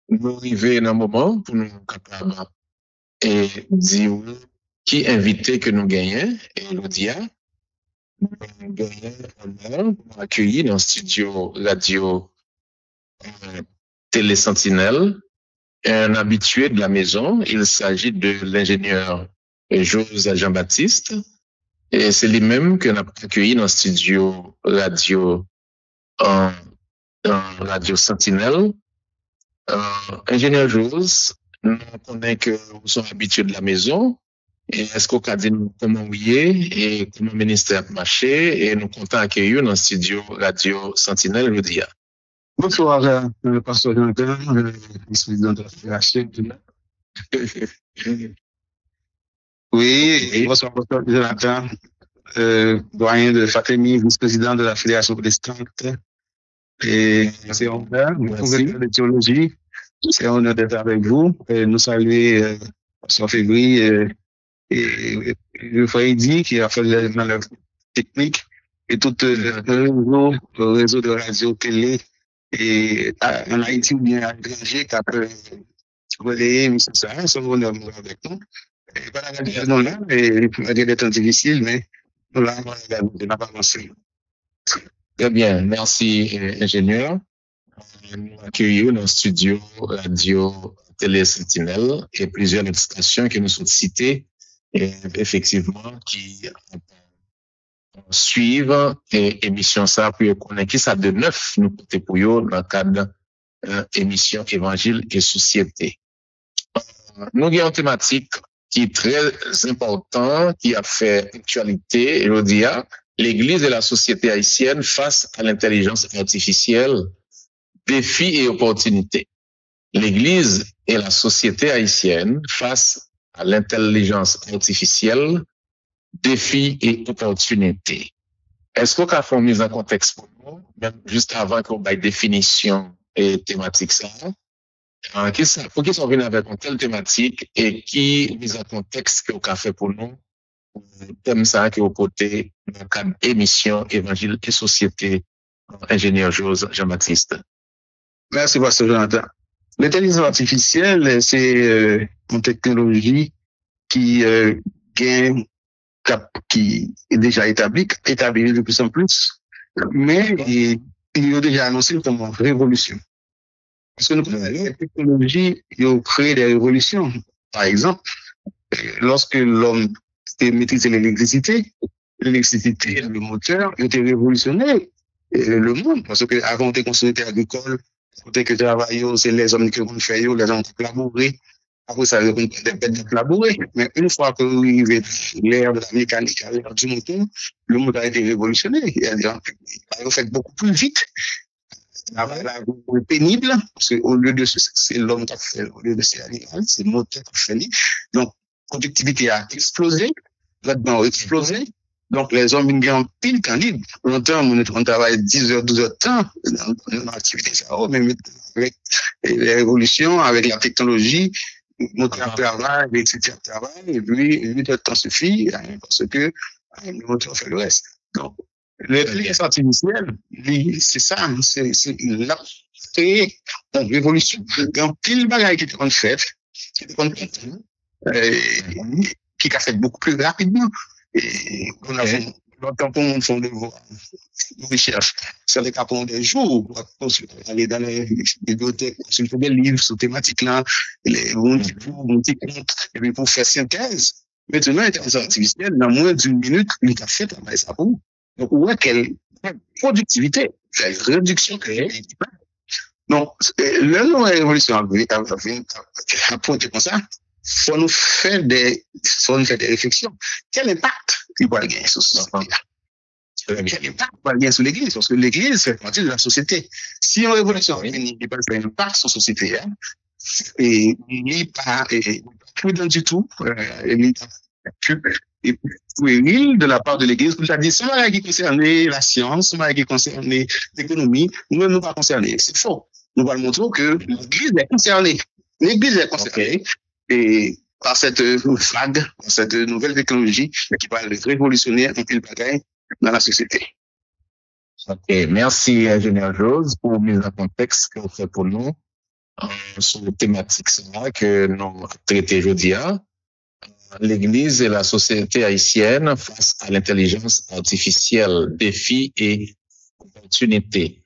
Nous arrivons dans un moment pour nous capables et dire qui invité que nous gagnons et nous dire nous gagnons honneur pour accueillir dans le studio radio Télé Sentinelle un habitué de la maison. Il s'agit de l'ingénieur José Jean-Baptiste et c'est lui-même que nous avons accueilli dans le studio radio Radio Sentinelle. Ingénieur José, nous connaissons que vous sont habitués de la maison. Et est-ce qu'on peut dire comment vous êtes et comment le ministère a marché et nous comptons accueillir dans le studio Radio Sentinelle jeudi. Bonsoir, pasteur Jonathan, vice-président de la Fédération. Oui, bonsoir, pasteur Jonathan, doyen de Fatemi, vice-président de la Fédération protestante. Et c'est un honneur, professeur de théologie. C'est un honneur d'être avec vous. Et nous saluer pasteur Février et le frère dit qui a fait l'œuvre technique et tout le réseau de radio télé et en Haïti ou bien à l'étranger qui a pu relayer M. Sarah, son honneur avec nous. Et pas la raison là, et malgré des temps difficiles, mais nous l'avons pas avancé. Très bien, merci ingénieur. Nous accueillons dans le studio radio Télé Sentinelle et plusieurs autres stations qui nous sont citées et effectivement qui suivent émission ça pour connaître qui ça de neuf nous porter pour eux dans le cadre émission Évangile et Société. Nous avons une thématique qui est très importante, qui a fait actualité, je dis, l'Église et la société haïtienne face à l'intelligence artificielle, défis et opportunités. L'Église et la société haïtienne face à l'intelligence artificielle, défis et opportunités. Est-ce qu'on a fait une mise en contexte pour nous, même juste avant qu'on ait définition et thématique ça? Pour qu'ils sont venus avec une telle thématique et qui mise en contexte qu'on a fait pour nous, thème ça qui est au côté dans le cadre émission Évangile et Société, ingénieur José Jean-Baptiste. Merci, pasteur Jonathan. L'intelligence artificielle, c'est une technologie qui est déjà établie de plus en plus, mais il a déjà annoncé comme une révolution. Parce que nous connaissons les technologies, ils ont créé des révolutions. Par exemple, lorsque l'homme maîtrisait l'électricité, le moteur, il était révolutionné le monde. Parce que avant de construire des agricoles, côté que travailler, c'est les hommes qui vont faire, les hommes qui labourer. Après ça, ils vont des labourer. Mais une fois que vous arrivez l'ère de la mécanique, l'ère du moteur, le monde a été révolutionné. Il a fait beaucoup plus vite. La pénible, parce qu'au lieu de c'est l'homme qui a fait, au lieu de c'est l'animal, c'est le moteur qui a fait. Donc, la productivité a explosé, là-dedans a explosé. Donc, les hommes, ils ont pile temps libre. Longtemps, on travaille 10 heures, 12 heures de temps dans l'activité. Mais avec les révolutions, avec la technologie, notre travail, etc. travail, et puis 8 heures de temps suffit, parce que le moteur fait le reste. Donc, l'intelligence artificielle, c'est ça, c'est la créé une révolution. Il y a pile de bagages qui sont faites, qui a fait beaucoup plus rapidement. Et on a fait longtemps pour nous font des recherches. Ça les cas pour des jours, pour aller dans les bibliothèques, consulter des livres sur thématiques là, les comptes, et puis pour faire synthèse. Maintenant, l'intelligence artificielle, dans moins d'une minute, il a fait travailler ça pour. Donc, on voit quelle productivité, quelle réduction créée. Donc, la révolution a pointé comme ça, faut nous faire des réflexions. Quel impact il va gagner sur la société? Quel impact il va gagner sur l'Église? Parce que l'Église fait partie de la société. Si une révolution il va faire un impact sur la société, et il n'est pas prudent du tout, il est puéril de la part de l'Église, comme ça dit, c'est ce qui concerne la science, ce qui concerne l'économie, nous ne pas concernés. C'est faux. Nous allons montrer que l'Église est concernée. L'Église est concernée et par cette vague, par cette nouvelle technologie qui va révolutionner un peu le bagage dans la société. Ok, merci, ingénieur Jose, pour mise en contexte que vous faites pour nous sur la thématique que nous traitons aujourd'hui. L'Église et la société haïtienne face à l'intelligence artificielle, défis et opportunités.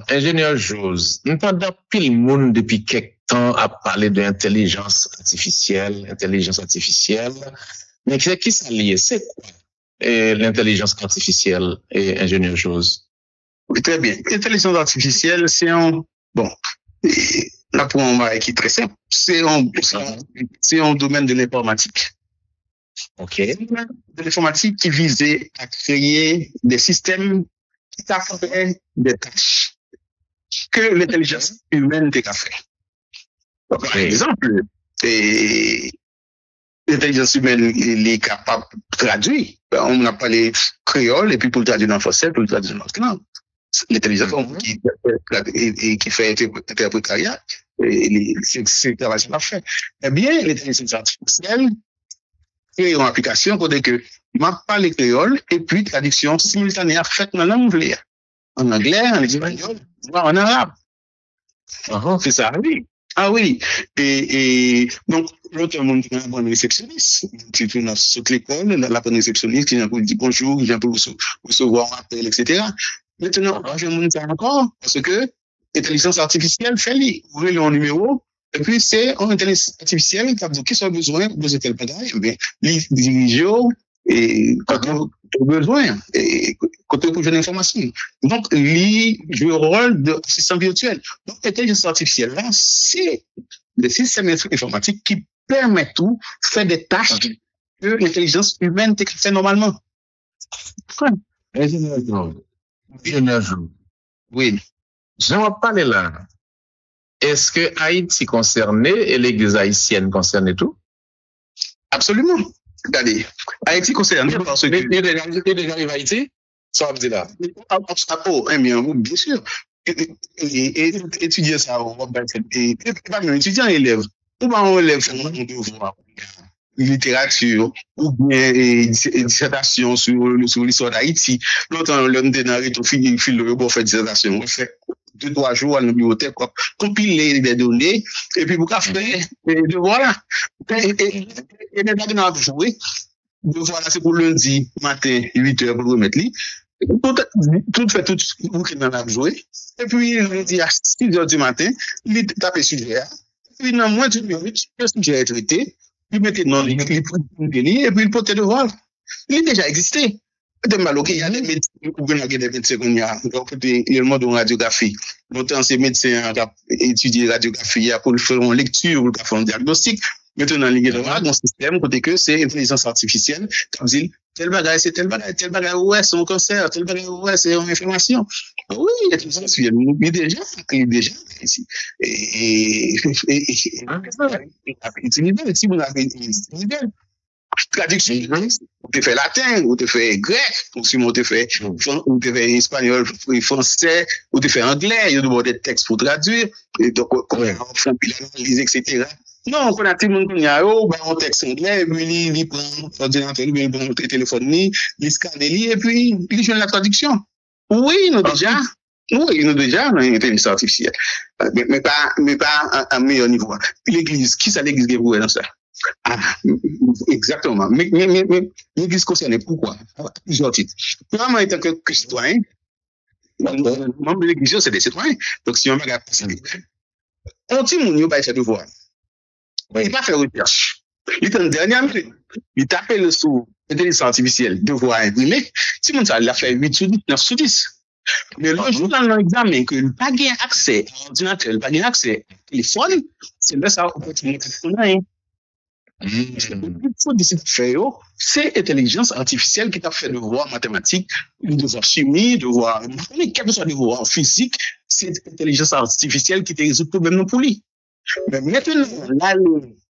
Ingénieur Jose, nous entendons pile monde depuis quelque temps à parler d'intelligence artificielle, mais qui ça lié? C'est quoi l'intelligence artificielle et ingénieur Jose? Oui, très bien. L'intelligence artificielle, c'est bon, là pour un qui est très simple, c'est un domaine de l'informatique. OK. De l'informatique qui visait à créer des systèmes qui font des tâches que l'intelligence humaine n'a pas fait. Par exemple, l'intelligence humaine est capable de traduire. On a parlé créole et puis pour le traduire en français, pour le traduire en anglais. L'intelligence qui fait interprétariat, c'est le travail qu'on a fait. Eh bien, l'intelligence artificielle crée une application pour dire que m'a parlé créole et puis traduction simultanée faite dans la langue en anglais, en espagnol, en arabe. C'est ça, oui. Ah oui. Et donc, l'autre monde qui est un bon réceptionniste, qui est dans toute l'école, la bonne réceptionniste qui vient pour dire bonjour, qui vient pour recevoir un appel, etc. Maintenant, je ne sais pas encore, parce que l'intelligence artificielle fait ouvrir le numéro, et puis c'est une intelligence artificielle qui a dit qui a besoin de tel bagage, mais les dirigeants et quand on a besoin, et quand on a l'information. Donc, il joue le rôle d'assistant virtuel. Donc, l'intelligence artificielle, là, c'est le système informatique qui permet tout, faire des tâches que l'intelligence humaine fait normalement. Oui. Je vais parler là. Est-ce que Haïti concerné et l'Église haïtienne concernée tout? Absolument. Regardez, Haïti concerné parce que... Il est déjà arrivé à Haïti? Ça va dire là. Oh, bien sûr. Étudier ça, on va pas même étudiant élève. Ou pas on élève son devoir. Littérature ou bien dissertation sur l'histoire d'Haïti. L'autre, l'homme de narrateur fil le fait dissertation. On fait 2-3 jours à la bibliothèque, compiler des données, et puis vous faire voilà. Et les gens qui ont joué, voilà, c'est pour lundi matin, 8h pour remettre lui. Tout fait tout vous qui en a joué. Et puis, lundi à 6h du matin, il tape le sujet. Puis, dans moins d'une minute, le sujet est traité. Il mettait dans les et puis il portait devoir. Il a déjà existé. De mal, il y a des médecins, des médecins qu'on y a. Donc, il y a le monde de radiographie. Longtemps, ces médecins ont étudié la radiographie pour faire une lecture, pour faire un diagnostic. Maintenant, il y a un système, côté que c'est intelligence artificielle, comme dit, tel bagage, c'est tel bagage, ouais, c'est un cancer, tel bagage, ouais, c'est une inflammation. Oui, l'intelligence artificielle, il est déjà ici. Traduction, ou te fait latin, ou te fait grec, ou si on te fait espagnol, français, ou te fait anglais, il y a des textes pour traduire, et donc, comment on fait l'analyse, etc. Non, on a tout le monde qui a un texte anglais, puis il prend l'ordinateur, il prend le téléphone, il scanne, et puis il joue la traduction. Oui, nous déjà dans l'intelligence artificielle. Mais pas à meilleur niveau. L'Église, qui ça l'Église qui est dans ça? Ah, exactement. Mais l'Église concernée, pourquoi? Plusieurs titres. Premièrement, en tant que citoyen, membre de l'Église, c'est des citoyens. Donc, si on regarde, on dit, mon Dieu, pas faire devoir. Il n'a pas fait recherche. Il est en dernière minute. Il t'appelle sous l'intelligence artificielle, devoir imprimé. Si mon ça l'a fait 8 sur 10, 9 sur 10. Mais le jour dans l'examen, que pas gain accès à l'ordinateur, pas gain accès au téléphone, c'est là ça, on peut dire que c'est rien. Il faut décider de faire, c'est l'intelligence artificielle qui t'a fait devoir mathématiques, devoir chimie, devoir, quel que soit devoir physique, c'est l'intelligence artificielle qui te résout le problème pour lui. Mais maintenant, là,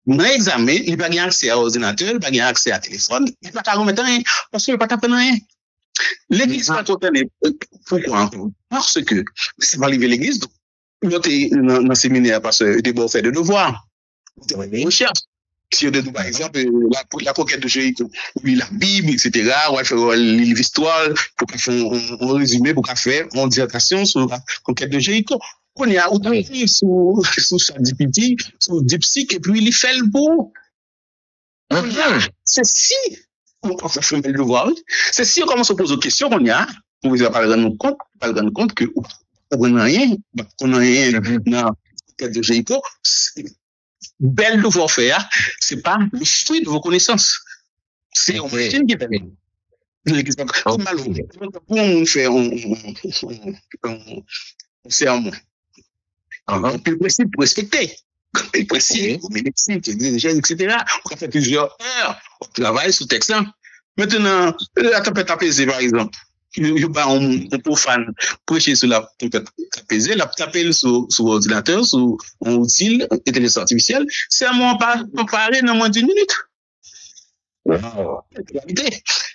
dans l'examen, il n'a pas gain accès à l'ordinateur, il n'a pas gain accès à téléphone, il n'a pas qu'à remettre rien, parce qu'il n'a pas t'apprendre rien. L'église va t'entendre. Pourquoi? Parce que c'est pas arrivé l'église, donc, dans le séminaire, parce que d'abord fait de devoirs, de recherche. Si on par exemple, la conquête de Jéricho, on lit la Bible, etc., on va faire l'histoire, pour faire un résumé, pour faire une dissertation sur la conquête de Jéricho. On y a autant sur ChatGPT, sur DeepSeek, et puis il fait le beau. C'est si on fait le devoir, c'est si on commence à poser des questions qu'on y a, on ne va pas rendre compte que on n'a rien dans la conquête de Jéricho. Belle devoir faire, c'est pas le fruit de vos connaissances. C'est une machine qui fait. Pour on fait un sermon, on peut le principe pour respecter. Le principe, médecine, etc. On fait plusieurs heures, on travaille sur texte. Maintenant, la tempête apaisée, par exemple. Il y a un profane prêcher sur la tempête apaisée, la taper sur ordinateur, sur un outil d'intelligence artificielle, c'est à moi parler dans moins d'une minute. Wow.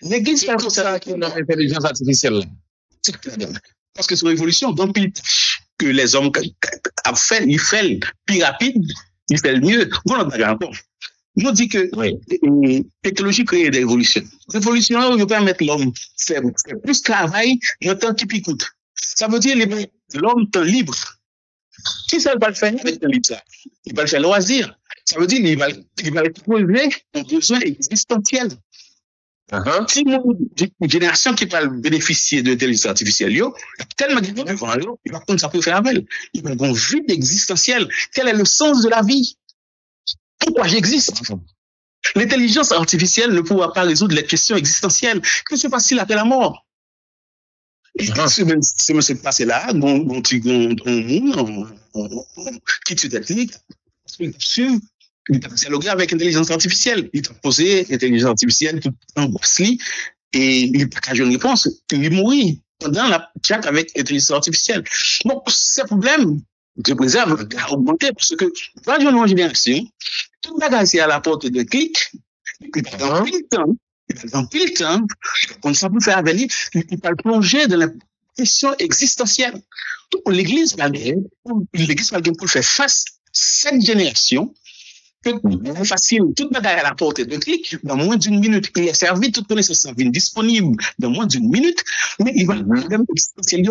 L'église, c'est pour ça qu'il y a l'intelligence artificielle. Parce que c'est une évolution. Donc, que les hommes ont fait, ils font plus rapide, ils font mieux. Voilà, encore. Nous dit que la technologie crée des révolutions. Révolution, nous permet l'homme de faire plus de travail dans le temps qui picoute. Ça veut dire l'homme temps libre. Si ça ne va pas le faire avec le temps libre, il va le faire loisir. Ça veut dire qu'il va trouver un besoin existentiel. Si une génération qui va bénéficier de l'intelligence artificielle, il y a tellement de devant il va prendre ça pour faire avec. Il va avoir un vide existentiel. Quel est le sens de la vie? Pourquoi j'existe? L'intelligence artificielle ne pourra pas résoudre les questions existentielles. Que se passe-t-il après la mort? Ce qui s'est passé là, qui tu technique, il t'a dialogué avec l'intelligence artificielle. Il t'a posé l'intelligence artificielle tout en bosse et il n'a pas qu'à une réponse. Il est mort pendant la chat avec l'intelligence artificielle. Donc, ce problème de préserve a augmenté parce que dans une nouvelle génération, tout le bagage est à la porte de clic, il va dans plus le temps, on ne sait plus faire avec lui, il va plonger dans la question existentielle. Donc, l'église va pour faire face à cette génération, que c'est facile, toute bagage à la porte de clic, dans moins d'une minute, il est servi, toute connaissance disponible dans moins d'une minute, mais il va le problème existentiel,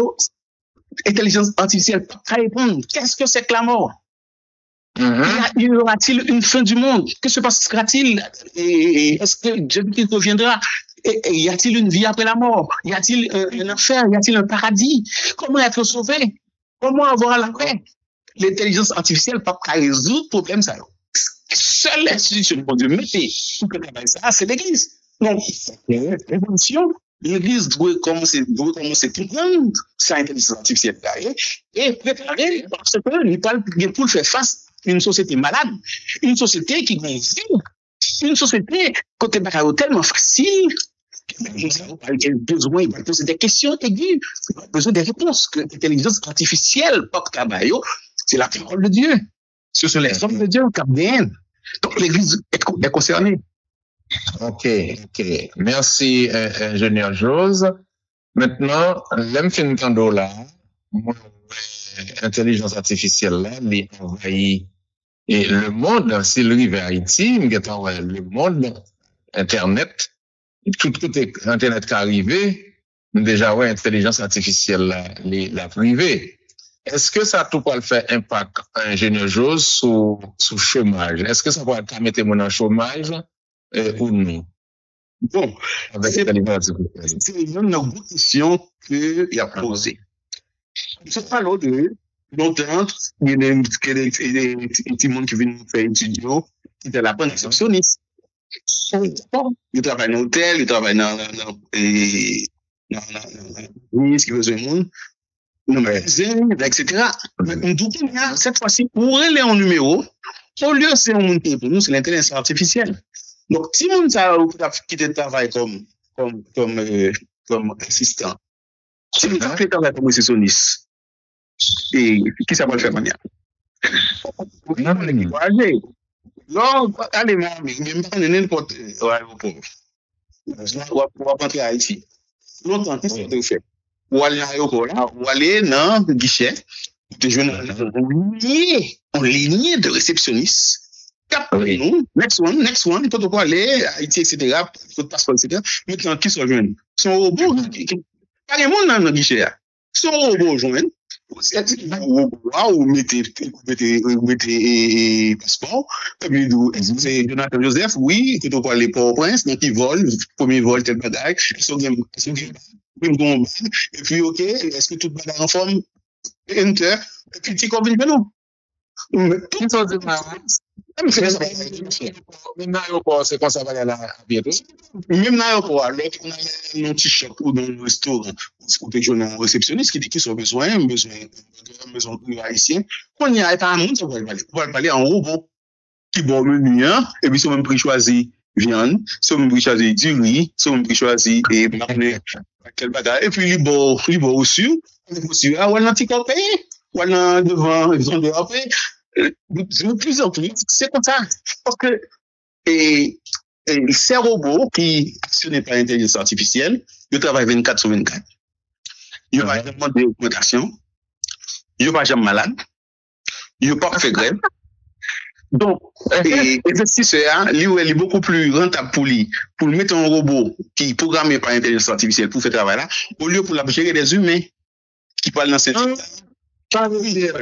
intelligence artificielle, pas répondre. Qu'est-ce que c'est que la mort? Y aura-t-il une fin du monde? Que se passera-t-il? Est-ce que Jésus-Christ reviendra? Et y a-t-il une vie après la mort? Y a-t-il un enfer? Y a-t-il un paradis? Comment être sauvé? Comment avoir la paix? L'intelligence artificielle ne peut pas résoudre le problème. Ça. Seule l'institution pour Dieu mettez pour que ça, c'est l'Église. Donc, l'évolution, l'Église doit commencer à comprendre sa intelligence artificielle et préparer parce que il parle pour le faire face à une société malade, une société qui va vivre, une société côté bacaro tellement facile. Il besoin, il va poser des questions aiguës, il a besoin des réponses. Que l'intelligence artificielle, c'est la parole de Dieu. Ce sont les hommes de Dieu qui viennent. Donc l'Église est concernée. OK. Merci, ingénieur Jose. Maintenant, l'aime fin de là, intelligence artificielle là, il envahit et le monde, s'il arrive à Haïti, le monde, Internet, tout Internet qui est arrivé, déjà, intelligence artificielle là, la privée. Est-ce que ça tout peut faire impact ingénieur Jose sur chômage? Est-ce que ça va mettre mon en chômage ou non? Bon, c'est une autre question qu'il a posée. C'est pas l'autre. Longtemps, il y a des petits monde qui viennent faire étudier, qui étaient la bonne réceptionniste. Ils travaillent dans l'hôtel, ils travaillent dans ce qui veut dire monde. Nos magasins, etc. Cette fois-ci, pour aller en numéro, au lieu c'est un monde pour nous, c'est l'intelligence artificielle. Donc, si on a quitté le travail comme assistant, si on a fait le travail comme réceptionniste, et qui ça va le faire manière? Non, allez, je ne n'importe où aéroport. Pour rentrer à Haïti. Longtemps, qu'est-ce que tu fais? Ou aller à l'aéroport, ou aller dans le guichet, te joindre en ligne de réceptionniste, Oui. Nous, next one, quand on peut aller, Haïti, etc., code passeport, etc., maintenant, qui sont jeunes? Son robot, pas de monde dans le guichet. Son robot, joint, ou mettez passeport, et puis, c'est Jonathan Joseph, oui, quand on peut aller Port-au-Prince, donc il vole, premier vol, tel bagaille, et puis, ok, est-ce que tout le monde en forme? Enter, et puis, tu conviens de nous. Qui sont des malades? Même dans l'aéroport, c'est comme ça va aller là bientôt. Même dans l'aéroport, alors qu'on a un petit shop ou dans le restaurant, ou quelque chose, un réceptionniste qui dit qu'ils ont besoin haïtien, qu'on y a pas un monde, ça va parler en robot qui bon menu, et puis, si on même pris choisi viande, si on même pris choisi du riz, si on même pris choisi et quel bagage, et puis, il est beau aussi, ah, on a un petit copé, on a devant, ils ont dehors, de plus en plus, c'est comme ça. Parce que ces robots qui actionnent par l'intelligence artificielle, ils travaillent 24 sur 24. Ils n'ont pas jamais de augmentation. Ils n'ont pas jamais malade. Ils n'ont pas fait grève. Donc, les investisseurs, lui, il est beaucoup plus rentable pour lui, pour mettre un robot qui est programmé par l'intelligence artificielle pour faire travail là, au lieu pour la gérer des humains qui parlent dans cette ça veut dire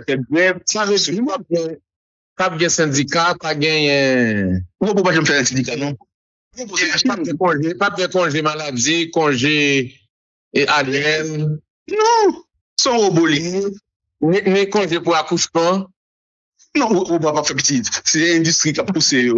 pas bien syndicat, pas bien. Pourquoi pas jamais faire un syndicat, non? Pas de congé maladie, congé ADN. Non, son robot ni congé pour accouchement. Non, on va pas faire petit. C'est l'industrie qui a poussé.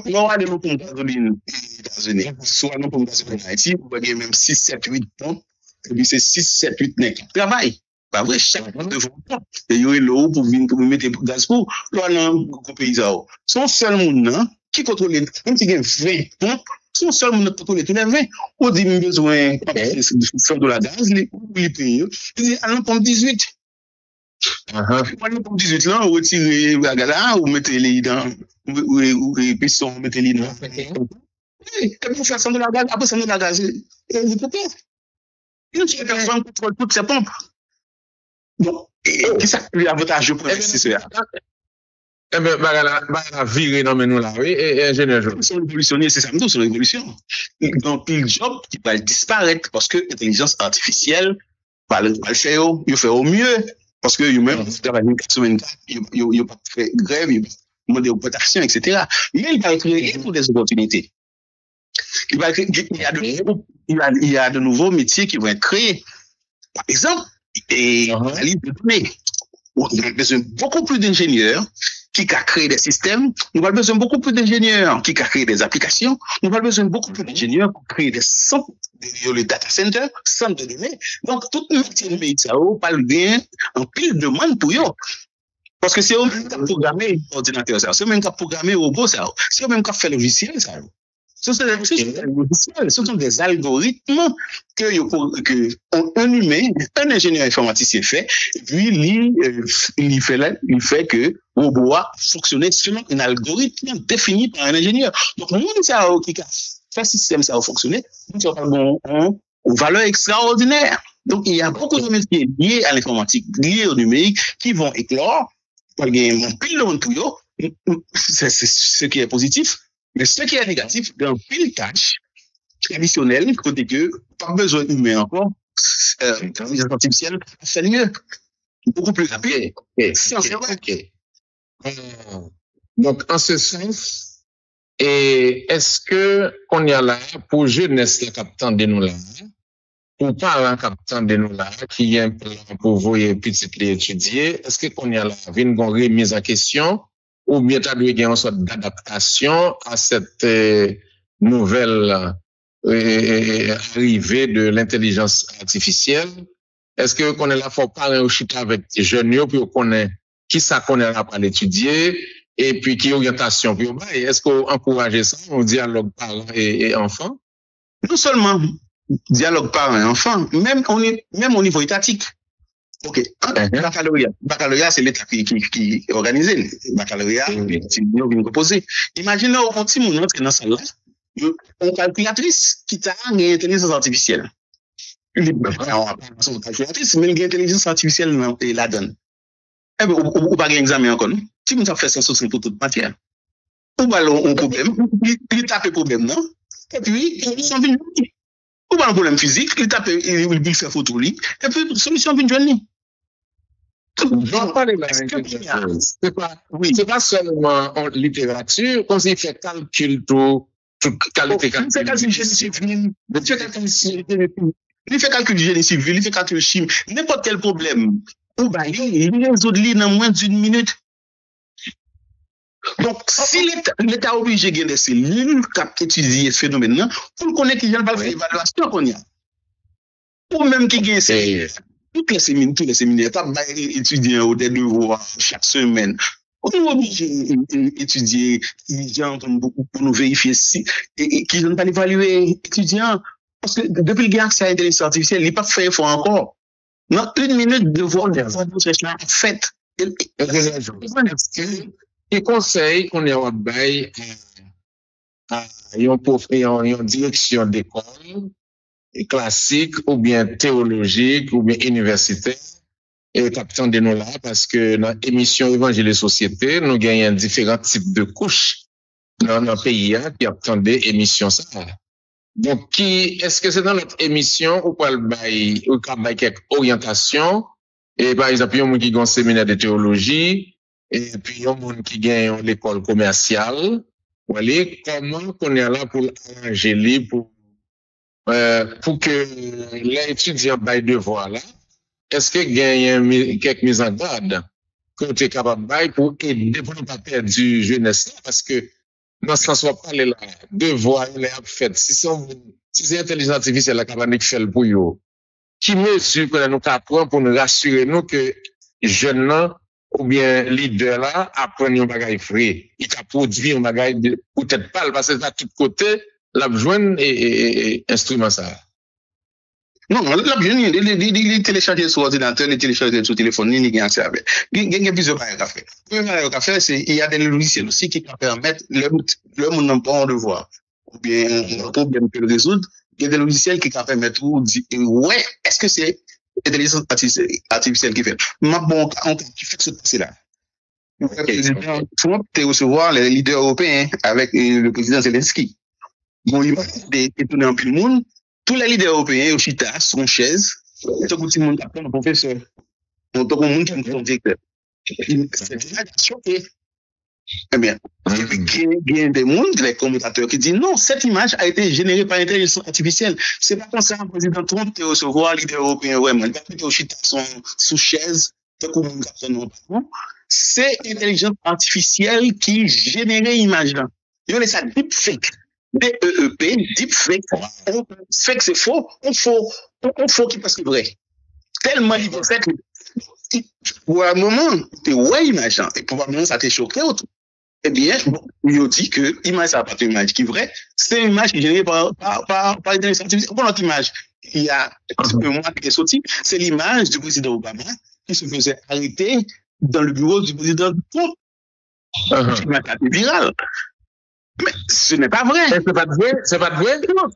Non, allez nous pour gasoline aux États-Unis. Soit nous pour gasoline en Haïti, vous voyez même 6, 7, 8 pompes. Et puis c'est 6, 7, 8 nègres. Travail. Pas vrai, chaque de vos pompes. Et il y a l'eau pour venir pour mettre gaz pour. Là, dans le pays, son seul monde, qui contrôle, même si il y a 20 pompes, son seul monde qui contrôle tous les 20. On dit, besoin de faire de la gaz, il paye. Il dit, allons pompe 18. Pour 18 là, on retire les là, ou mettez-les dans, ou les pistons, mettez-les dans. Et pour faire ça de la gaz, après ça de la gaz, il peut pas. Une seule personne contrôle toutes ces pompes. Donc, qu'est-ce que ça lui avantage pour l'investisseur? Eh bien, la virée dans nous là, oui, et ingénieur. Ils sont révolutionnés, c'est ça, nous, c'est une révolution. Donc, le job qui va disparaître parce que l'intelligence artificielle va le faire, il fait au mieux. Parce que eux-mêmes, ils travaillent 24/24, ils n'ont pas fait grève, ils ont demandé augmentation, etc. Mais il va créer pour des opportunités. Il y a de nouveaux métiers qui vont être créés. Par exemple, la liste de données. On a besoin beaucoup plus d'ingénieurs qui ont créé des systèmes. Nous avons besoin beaucoup plus d'ingénieurs qui ont créé des applications. Nous avons besoin beaucoup plus d'ingénieurs pour créer des centres, les data centers, centres de données. Donc, tout le métier de pays, ça parle bien en pile de demande pour eux. Parce que c'est eux-mêmes qui ont programmé l'ordinateur, c'est eux-mêmes qui ont programmé le robot, c'est eux-mêmes qui ont fait le logiciel, ça. Ce sont des algorithmes que un humain, un ingénieur informaticien fait, et puis il fait que le robot a fonctionné selon un algorithme défini par un ingénieur. Donc, nous, ça qui fait système, ça a fonctionné, nous avons une valeur extraordinaire. Donc, il y a beaucoup de métiers liés à l'informatique, liés au numérique, qui vont éclore. Il y a un pile de monde pour eux. C'est ce qui est positif. Mais ce qui est négatif, dans pile tâche traditionnelle, côté que pas besoin humain encore, l'intelligence artificielle fait mieux, beaucoup plus rapide. Donc, en ce sens, est-ce que qu'on y a là pour jeunesse le capitaine de nous là, pour parents capitaine de nous là, qui est un plan pour vous et petites les étudier, est-ce que qu'on y a là, vient une remise en question? Ou bien tu as dû une sorte d'adaptation à cette nouvelle arrivée de l'intelligence artificielle? Est-ce que qu'on est là pour parler au chita avec les jeunes pour qu'on ait qui ça qu'on est là pour l'étudier et puis qui orientation pour est-ce qu'on encourage ça au dialogue parents et enfants? Non seulement dialogue parents et enfants, même au niveau étatique. OK. Baccalauréat, c'est l'État qui organise le baccalauréat, c'est nous qui nous proposons. Imaginez un petit monde qui est dans salle là, une calculatrice qui t'a une intelligence artificielle. Une calculatrice, mais une intelligence artificielle la donne. Eh bien, ou pas un examen encore, non? si vous avez fait ça sur pour toute matière. Ou ballon un problème, il tape le problème, non? Et puis, solution vient. Ou pas un problème physique, il tape, il fait photo, et puis, solution vient joindre. J'en parle de la c'est pas seulement en littérature, quand il fait calcul tout qualité calcul. Il fait calcul génie civil, il fait calcul génie civil, il fait calcul chimie, n'importe quel problème. Ou bien, il résout dans moins d'une minute. Donc, si l'État obligé de gagner des cellules qui étudient ce phénomène, pour connaître qu'il y a pas faire évaluation qu'on y a. Pour même qui gagne tous les séminaires, t'as étudier au devoir chaque semaine. On est obligé d'étudier, étudiants beaucoup pour nous vérifier si, et qui n'ont pas évalué étudiants. Parce que depuis le gars, c'est l'intelligence artificielle, il n'est pas fait effort encore. Non, une minute de voir des recherches là, faites. Et conseil qu'on est en bail à une direction d'école classique ou bien théologique ou bien universitaire et capitaine de nous là parce que dans l'émission Évangile et Société, nous gagnons différents types de couches dans le pays qui attendent des émissions ça. Donc, est-ce que c'est dans notre émission ou quoi le bail ou quelques orientations et par exemple, il y a un monde qui a un séminaire de théologie et puis il y a un monde qui gagne l'école commerciale. Voilà, comment qu'on est là pour arranger pour que les étudiants baillent devoir là, est-ce que gagne quelques mises en garde que tu es capable de bailler pour aider pour ne pas perdre du jeunesse là parce que dans ce sens, on va parler là, devoir, les fait. Si c'est l'intelligence artificielle la capable de faire pour eux, qui mesure que nous apprendre pour nous rassurer nous que jeunes ou bien leader là apprennent un bagage frais, il a produit un bagage peut-être pas parce que c'est à tout côté la besoin et instrument ça. Non, la besoin il télécharger sur ordinateur, il télécharger sur téléphone, il y a accès avec. Il y a plusieurs bagages à faire. Le premier bagage à faire c'est il y a des logiciels aussi qui permettent le monde n'a pas de voir ou bien un problème que le résoudre, il y a des logiciels qui permettent de dire ouais, est-ce que c'est l'intelligence artificielle qui fait. Mais bon, qui fait ce passer là. Le président Trump a recevoir les leaders européens avec le président Zelensky. Bon, il va étonner un peu le monde. Tous les leaders européens, au Chita, sont chaises. Tout le monde apprend le professeur. Donc, tout le monde qui est son directeur. C'est choqué. Eh bien, il y a des mondes, les commentateurs, qui disent non, cette image a été générée par l'intelligence artificielle. C'est pas comme ça, le président Trump te recevoir les leaders européens, ouais, mais les au Chita sont sous chaise. Tout le monde apprend c'est l'intelligence artificielle qui génère l'image là. Ils ont ça deepfake. DEEP, deepfake. Fake c'est faux, on faux qui passe vrai. Tellement il est fait. Pour un moment, tu ouais image et probablement ça t'a choqué autour. Eh bien, il dit que l'image ça pas une image qui est vraie, c'est une image qui est générée par l'intelligence artificielle. Pour notre image, il y a un peu moins qui est sorti, c'est l'image du président Obama qui se faisait arrêter dans le bureau du président Trump. C'est viral. Mais ce n'est pas vrai. C'est pas vrai? C'est pas vrai? Non,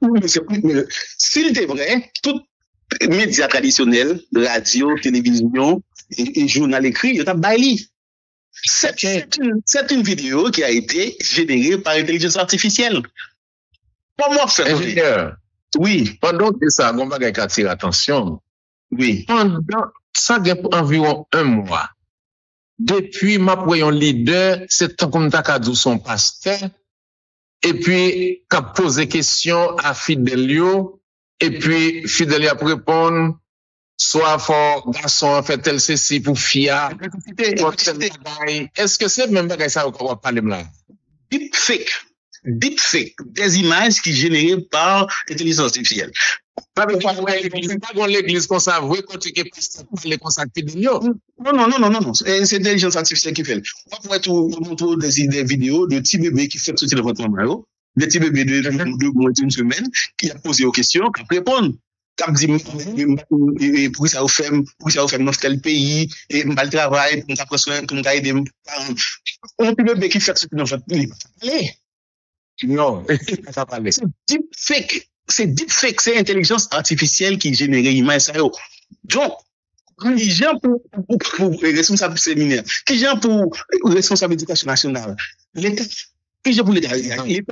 s'il était vrai, tout médias traditionnels, radio, télévision et journal écrit, il y a baili. C'est une vidéo qui a été générée par l'intelligence artificielle. Comment faire? Ingénieur. Oui. Pendant que ça, on va attirer attention. Oui. Pendant ça, il y a environ un mois. Depuis ma voyant leader, c'est tant qu'on t'a dit son pasteur, et puis, qu'a posé question à Fidelio, et puis Fidelio a répondre, soit fort, garçon, fait tel ceci pour FIA. Est-ce que c'est même bagay ça qu'on va parler là? Deepfake, des images qui générées par l'intelligence artificielle. Pas l'église qu'on s'avoue quand tu es parler comme ça Fidelio. Non. C'est l'intelligence artificielle qui fait. On pourrait tout montrer des vidéos de petits bébés qui font sortir le votre maman, des petits bébés de moins d'une semaine qui a posé aux questions, qui répondent. Qui dit, pour ça, vous fait dans tel pays, et mal travail, pour nous soin, pour nous aider. Un petit bébé qui fait sortir dans votre pays, non, ça parle. C'est deepfake, c'est intelligence artificielle qui génère l'image. Donc, Qui gens pour responsable séminaire, qui gens pour responsable éducation nationale, l'État, qui gens pour l'État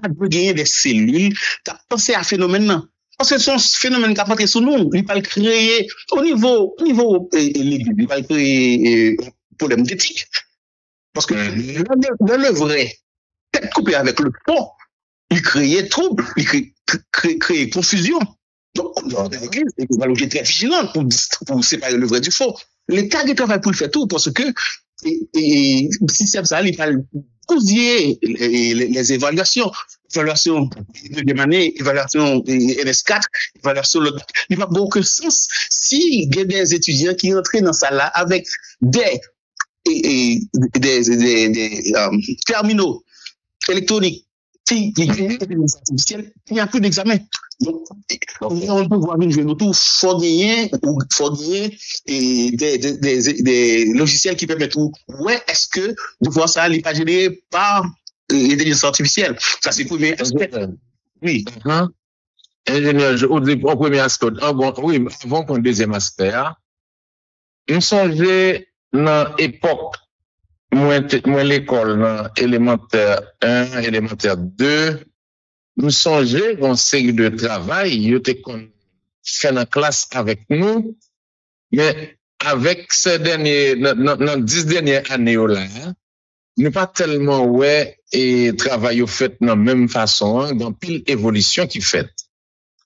doit gagner des cellules, qui penser à phénomène là. Parce que son phénomène qui a porté sur nous, il va le créer au niveau il va le créer problème d'éthique. Parce que le vrai, tête coupée avec le faux, il crée trouble, il crée confusion. Donc, l'Église va être très vigilante pour séparer le vrai du faux. L'État qui travaille pour le faire tout, parce que système ça, il va cousiller les évaluations de deuxième année, évaluation NS4, évaluation il va avoir aucun sens si il y a des étudiants qui entrent dans ça là avec des terminaux électroniques il n'y a plus d'examen. Donc, on peut voir une jeune autour, faut gagner des logiciels qui permettent où, ouais, est-ce que de voir ça, n'est pas généré par l'intelligence artificielle? Ça, c'est le premier aspect. Oui. Ingénieur, au premier aspect, oui, avant qu'on deuxième aspect, nous songeons dans l'époque, moi l'école, dans élémentaire 1, élémentaire 2, nous songeons qu'on série de travail, il était qu'on fait dans classe avec nous, mais avec ces derniers, dans 10 dernières années là, nous pas tellement ouais et travail au fait dans la même façon, dans pile évolution qui fait.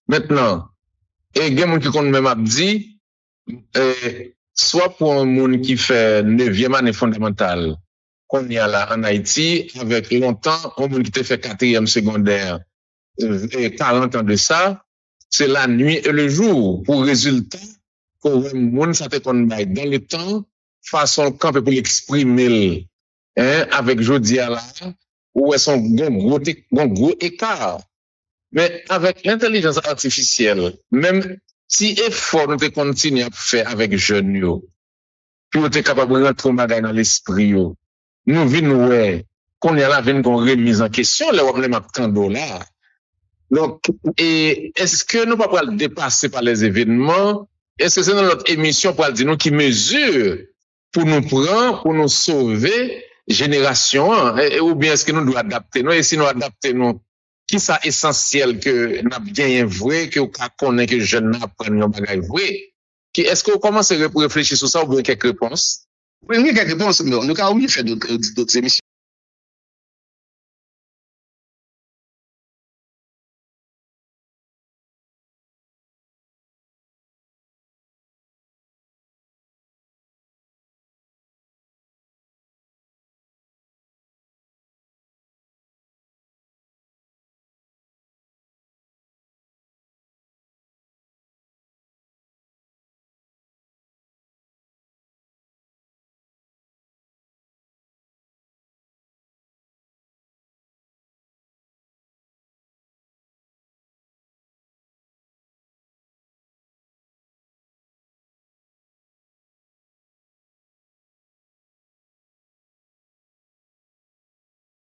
Maintenant, et il y a des gens qui ont même dit, soit pour un monde qui fait 9e année fondamentale, qu'on y a là en Haïti, avec longtemps, un monde qui fait 4e secondaire, et 40 ans de ça, c'est la nuit et le jour. Pour résultat, pour un monde, ça te qu'on dans le temps, façon camp pour l'exprimer, avec jodi à là, où est son gros écart. Mais avec l'intelligence artificielle, même si effort nous te continue à faire avec jeunes yo, puis on est capable de rentrer dans l'esprit yo, nous venons ouais, qu'on y a là vient qu'on remise en question, là on a $10. Donc, est-ce que nous pas pas le dépasser par les événements? Est-ce que c'est dans notre émission pour dire nous qui mesure pour nous prendre, pour nous sauver génération, ou bien est-ce que nous devons adapter nous? Et si nous adapter nous, qui ça essentiel que n'a bien vrai, que vous connaissez que jeunes n'apprennent un bagage vrai? Est-ce que vous commencez à réfléchir sur ça ou bien quelques réponses? Oui, quelques réponses, mais nous avons oublié de faire d'autres émissions.